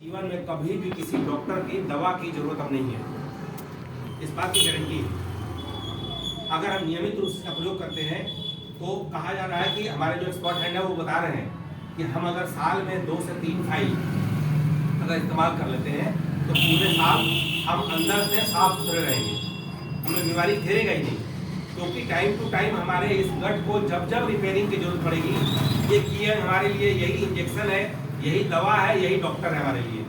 जीवन में कभी भी किसी डॉक्टर की दवा की जरूरत अब नहीं है, इस बात की गारंटी है। अगर हम नियमित रूप से प्रयोग करते हैं तो कहा जा रहा है कि हमारे जो एक्सपर्ट हैं वो बता रहे हैं कि हम अगर साल में 2 से 3 फाइल अगर इस्तेमाल कर लेते हैं तो पूरे साल हम अंदर से साफ सुथरे रहेंगे, हमें बीमारी घेरेगा ही नहीं। क्योंकि टाइम टू टाइम हमारे इस गट को जब जब रिपेयरिंग की जरूरत पड़ेगी, ये किए हमारे लिए यही इंजेक्शन है, यही दवा है, यही डॉक्टर है हमारे लिए।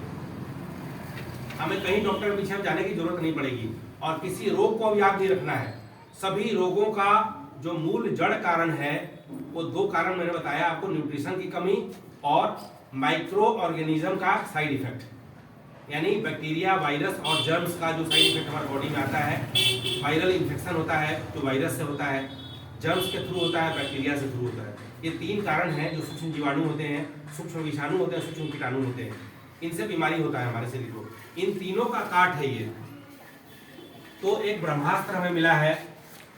हमें कहीं डॉक्टर के पीछे हम जाने की जरूरत नहीं पड़ेगी। और किसी रोग को याद नहीं रखना है, सभी रोगों का जो मूल जड़ कारण है वो 2 कारण मैंने बताया आपको, न्यूट्रिशन की कमी और माइक्रो ऑर्गेनिज्म का साइड इफेक्ट, यानी बैक्टीरिया, वायरस और जर्म्स का जो साइड इफेक्ट हमारे बॉडी में आता है। वायरल इन्फेक्शन होता है जो वायरस से होता है, जर्म्स के थ्रू होता है, बैक्टीरिया से थ्रू होता है। ये 3 कारण हैं जो सूक्ष्म जीवाणु होते हैं, सूक्ष्म विषाणु होते हैं, सूक्ष्म कीटाणु होते हैं, इनसे बीमारी होता है हमारे शरीर को। इन तीनों का काट है ये। तो एक ब्रह्मास्त्र हमें मिला है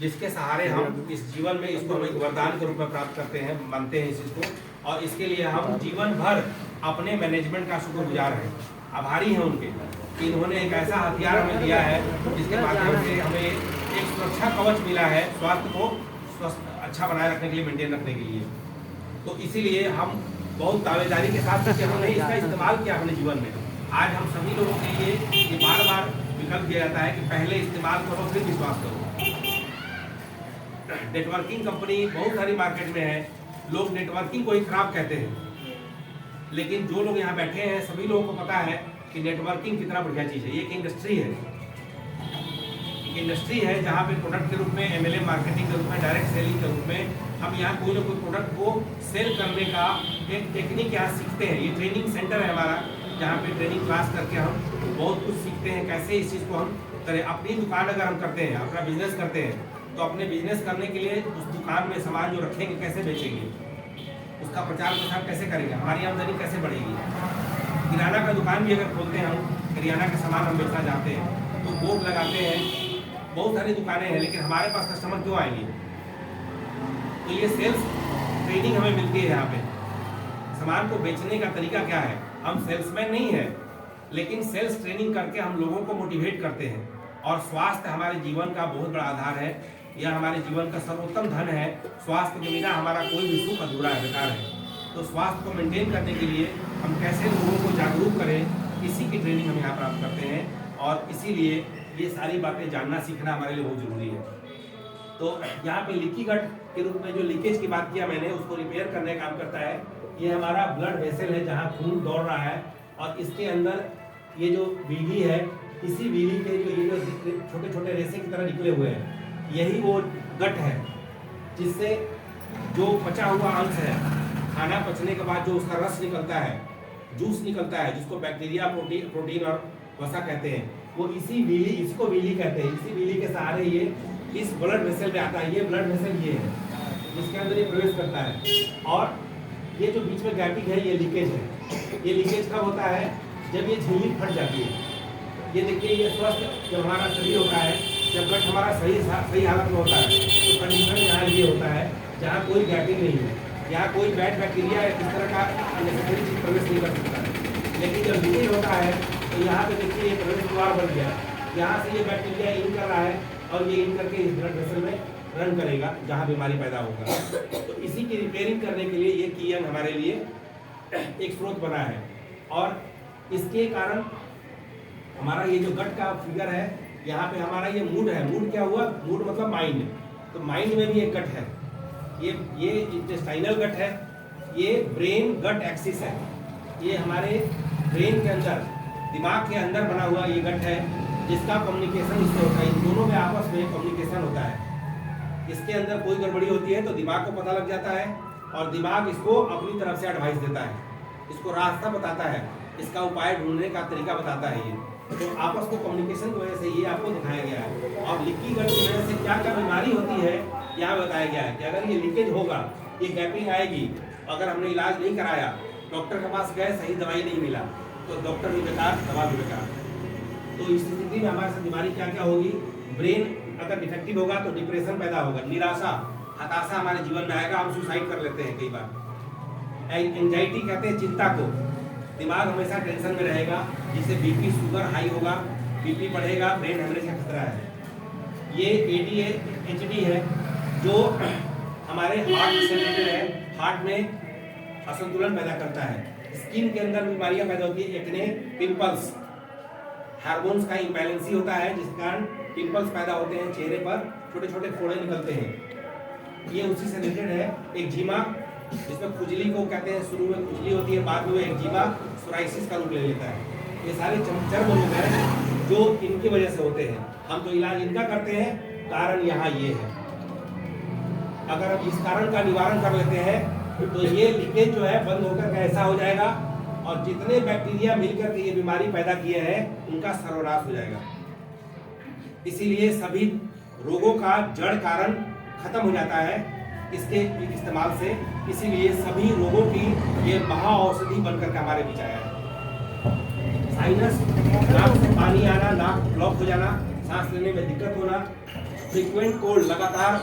जिसके सहारे हम इस जीवन में इसको हम एक वरदान के रूप में प्राप्त करते हैं, मानते हैं इस चीज को, और इसके लिए हम जीवन भर अपने मैनेजमेंट का शुक्रगुजार हैं, आभारी हैं उनके कि इन्होंने एक ऐसा हथियार हमें दिया है जिसके माध्यम से हमें एक सुरक्षा कवच मिला है स्वास्थ्य को स्वस्थ अच्छा बनाए रखने के लिए, मेंटेन रखने के लिए। तो इसीलिए हम बहुत दावेदारी के साथ हमने इसका इस्तेमाल किया अपने जीवन में। आज हम सभी लोगों के लिए ये बार बार विकल्प दिया जाता है कि पहले इस्तेमाल करो फिर विश्वास करो। नेटवर्किंग कंपनी बहुत सारी मार्केट में है, लोग नेटवर्किंग को ही खराब कहते हैं, लेकिन जो लोग यहाँ बैठे हैं सभी लोगों को पता है कि नेटवर्किंग कितना बढ़िया चीज़ है। ये एक इंडस्ट्री है, इंडस्ट्री है जहाँ पे प्रोडक्ट के रूप में, MLM मार्केटिंग के रूप में, डायरेक्ट सेलिंग के रूप में हम यहाँ कोई ना कोई प्रोडक्ट को सेल करने का एक टेक्निक यहाँ सीखते हैं। ये ट्रेनिंग सेंटर है हमारा, जहाँ पे ट्रेनिंग क्लास करके हम बहुत कुछ सीखते हैं, कैसे इस चीज़ को हम करें। अपनी दुकान अगर हम करते हैं, अपना बिजनेस करते हैं, तो अपने बिजनेस करने के लिए उस दुकान में सामान जो रखेंगे कैसे बेचेंगे, उसका प्रचार प्रसार कैसे करेंगे, हमारी आमदनी कैसे बढ़ेगी। किराना का दुकान भी अगर खोलते हैं हम, किराना का सामान हम बेचना चाहते हैं तो बोर्ड लगाते हैं, बहुत सारी दुकानें हैं, लेकिन हमारे पास कस्टमर क्यों आएंगे? तो ये सेल्स ट्रेनिंग हमें मिलती है यहाँ पे। सामान को बेचने का तरीका क्या है, हम सेल्समैन नहीं है, लेकिन सेल्स ट्रेनिंग करके हम लोगों को मोटिवेट करते हैं। और स्वास्थ्य हमारे जीवन का बहुत बड़ा आधार है, यह हमारे जीवन का सर्वोत्तम धन है। स्वास्थ्य के बिना हमारा कोई भी सुख अधूरा है, बेकार है। तो स्वास्थ्य को मेंटेन करने के लिए हम कैसे लोगों को जागरूक करें, इसी की ट्रेनिंग हम यहाँ प्राप्त करते हैं। और इसीलिए ये सारी बातें जानना सीखना हमारे लिए बहुत जरूरी है। तो यहाँ पे लीकी गट के रूप में जो लीकेज की बात किया मैंने, उसको रिपेयर करने का काम करता है। ये हमारा ब्लड वेसल है जहाँ खून दौड़ रहा है, और इसके अंदर ये जो बीली है, इसी बीली के जो छोटे छोटे रेसे की तरह निकले हुए हैं, यही वो गट है जिससे जो बचा हुआ अंश है, खाना पचने के बाद जो उसका रस निकलता है, जूस निकलता है, जिसको बैक्टीरिया, प्रोटीन और वसा कहते हैं, वो इसी बीली, इसको बीली कहते हैं, इसी बीली के सहारे ये इस ब्लड वेसल में आता है। ये ब्लड वेसल ये है जिसके अंदर ये प्रवेश करता है। और ये जो बीच में गैपिंग है, ये लीकेज है। ये लीकेज कब होता है? जब ये झिल्ली फट जाती है। ये देखिए, ये स्वस्थ जब हमारा शरीर होता है, जब गट हमारा सही हालत में होता है, तो कंडीशन यहाँ ये होता है जहाँ कोई गैपिंग नहीं है, यहाँ कोई बैड बैक्टीरिया या किस तरह का अननेसेसरी चीज प्रवेश नहीं कर सकता है। लेकिन जब लीकेज होता है तो यहाँ पे देखिए ये प्रवेश द्वार बन गया, यहाँ से ये बैक्टीरिया इन कर रहा है और ये इन करके इस ब्लड वेसल में रन करेगा जहाँ बीमारी पैदा होगा। तो इसी की रिपेयरिंग करने के लिए ये कीयन हमारे लिए एक स्रोत बना है। और इसके कारण हमारा ये जो गट का फिगर है, यहाँ पे हमारा ये मूड है। मूड क्या हुआ? मूड मतलब माइंड। तो माइंड में भी एक गट है, ये इंटेस्टाइनल गट है, ये ब्रेन गट एक्सिस है। ये हमारे ब्रेन के अंदर, दिमाग के अंदर बना हुआ ये गट है, जिसका कम्युनिकेशन इससे होता है। इन दोनों में आपस में कम्युनिकेशन होता है। इसके अंदर कोई गड़बड़ी होती है तो दिमाग को पता लग जाता है, और दिमाग इसको अपनी तरफ से एडवाइस देता है, इसको रास्ता बताता है, इसका उपाय ढूंढने का तरीका बताता है। ये तो आपस को कम्युनिकेशन की वजह से ये आपको दिखाया गया है। और लीकी गट की वजह से क्या क्या बीमारी होती है यहाँ बताया गया है कि अगर ये लीकेज होगा, ये गैपिंग आएगी, अगर हमने इलाज नहीं कराया, डॉक्टर के पास गए, सही दवाई नहीं मिला, तो डॉक्टर भी बेकार, दवा भी बेकार। तो इस स्थिति में हमारे साथ बीमारी क्या क्या होगी? ब्रेन अगर डिफेक्टिव होगा तो डिप्रेशन पैदा होगा, निराशा, हताशा हमारे जीवन में आएगा, हम सुसाइड कर लेते हैं कई बार। एंजाइटी कहते हैं चिंता को, दिमाग हमेशा टेंशन में रहेगा, जिससे बीपी शुगर हाई होगा, बीपी बढ़ेगा, ब्रेन हेमरेज का खतरा है। ये ADHD है जो हमारे हार्ट से रिलेटेड है, हार्ट में असंतुलन पैदा करता है। स्किन के अंदर बीमारियां पैदा होती है, एक्ने, पिंपल्स, हार्मोन्स का इम्बैलेंसी होता है जिस कारण पिंपल्स पैदा होते हैं, चेहरे पर छोटे छोटे फोड़े निकलते हैं। ये उसी से रिलेटेड है। एक्जिमा, जिसमें खुजली को कहते हैं, शुरू में खुजली होती है, बाद में वो एक्जिमा सोराइसिस का रूप ले लेता है। ये सारे चर्म रोग हैं जो इनकी वजह से होते हैं। हम तो इलाज इनका करते हैं, कारण यहाँ ये है। अगर हम इस कारण का निवारण कर लेते हैं तो ये लीकेज जो है बंद होकर ऐसा हो जाएगा, और जितने बैक्टीरिया मिलकर के ये बीमारी पैदा किए हैं उनका सर्वनाश हो जाएगा। इसीलिए सभी रोगों का जड़ कारण खत्म हो जाता है इसके इस्तेमाल से। इसीलिए सभी रोगों की ये महा औषधि बनकर के हमारे बीच आया है। साइनस, नाक से पानी आना, नाक ब्लॉक हो जाना, सांस लेने में दिक्कत होना, फ्रीक्वेंट कोल्ड, लगातार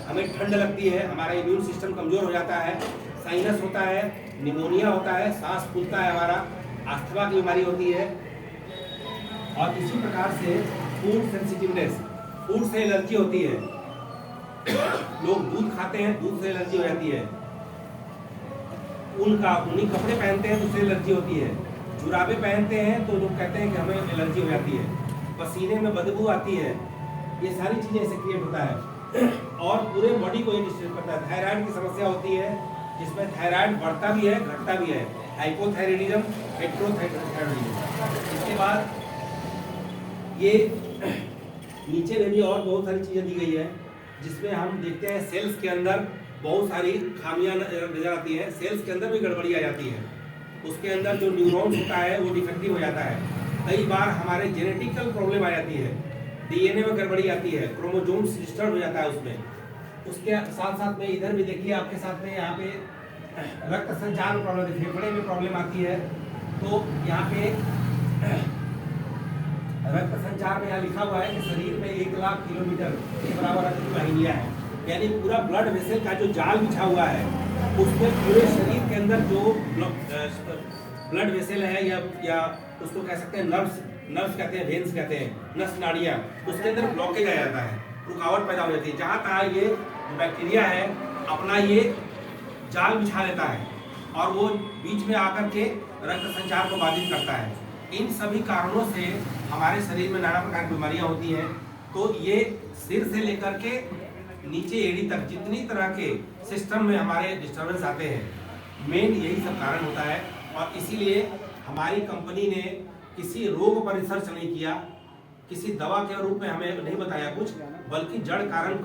हमें ठंड लगती है, हमारा इम्यून सिस्टम कमजोर हो जाता है, साइनस होता है, निमोनिया होता है, सांस फूलता है, हमारा अस्थमा की बीमारी होती है। और इसी प्रकार से फूड सेंसिटिवनेस, फूड से एलर्जी होती है। लोग दूध खाते हैं, दूध से एलर्जी हो जाती है। ऊनी कपड़े पहनते हैं तो उससे एलर्जी होती है। जुराबे पहनते हैं तो लोग कहते हैं कि हमें एलर्जी हो जाती है। पसीने में बदबू आती है। ये सारी चीजें ऐसे क्रिएट होता है और पूरे बॉडी को ये डिस्टर्ब करता है। थायराइड की समस्या होती है, जिसमें थायराइड बढ़ता भी है, घटता भी है। हाइपोथायराइडिज्म, हेट्रोथायराइडिज्म। इसके बाद ये नीचे में भी और बहुत सारी चीजें दी गई है, जिसमें हम देखते हैं सेल्स के अंदर बहुत सारी खामियां नजर आती है। सेल्स के अंदर भी गड़बड़ी आ जाती है। उसके अंदर जो न्यूरॉन्स होता है वो डिफेक्टिव हो जाता है। कई बार हमारे जेनेटिकल प्रॉब्लम आ जाती है, DNA में गड़बड़ी आती है, क्रोमोसोम्स डिस्टर्ब हो जाता है उसमें। उसके साथ साथ में इधर भी देखिए आपके साथ में यहाँ पे रक्त संचार में प्रॉब्लम, फेफड़े में प्रॉब्लम आती है। तो यहाँ पे रक्त संचार में यहाँ लिखा हुआ है कि शरीर में 1 लाख किलोमीटर के बराबर रक्त की वाहिनियाँ हैं, यानी पूरा ब्लड वेसल का जो जाल बिछा हुआ है उसमें पूरे शरीर के अंदर जो ब्लड वेसल है या उसको कह सकते हैं नर्व्स कहते हैं, वेन्स कहते हैं, नस नाड़ियाँ, उसके अंदर ब्लॉकेज आ जाता है, रुकावट पैदा हो जाती है। जहाँ तहाँ ये बैक्टीरिया है अपना ये जाल बिछा लेता है और वो बीच में आकर के रक्त संचार को बाधित करता है। इन सभी कारणों से हमारे शरीर में नाना प्रकार की बीमारियां होती हैं। तो ये सिर से लेकर के नीचे एड़ी तक जितनी तरह के सिस्टम में हमारे डिस्टर्बेंस आते हैं, मेन यही सब कारण होता है। और इसीलिए हमारी कंपनी ने किसी रोग पर रिसर्च नहीं किया, किसी दवा के रूप में हमें नहीं बताया कुछ, बल्कि जड़ कारण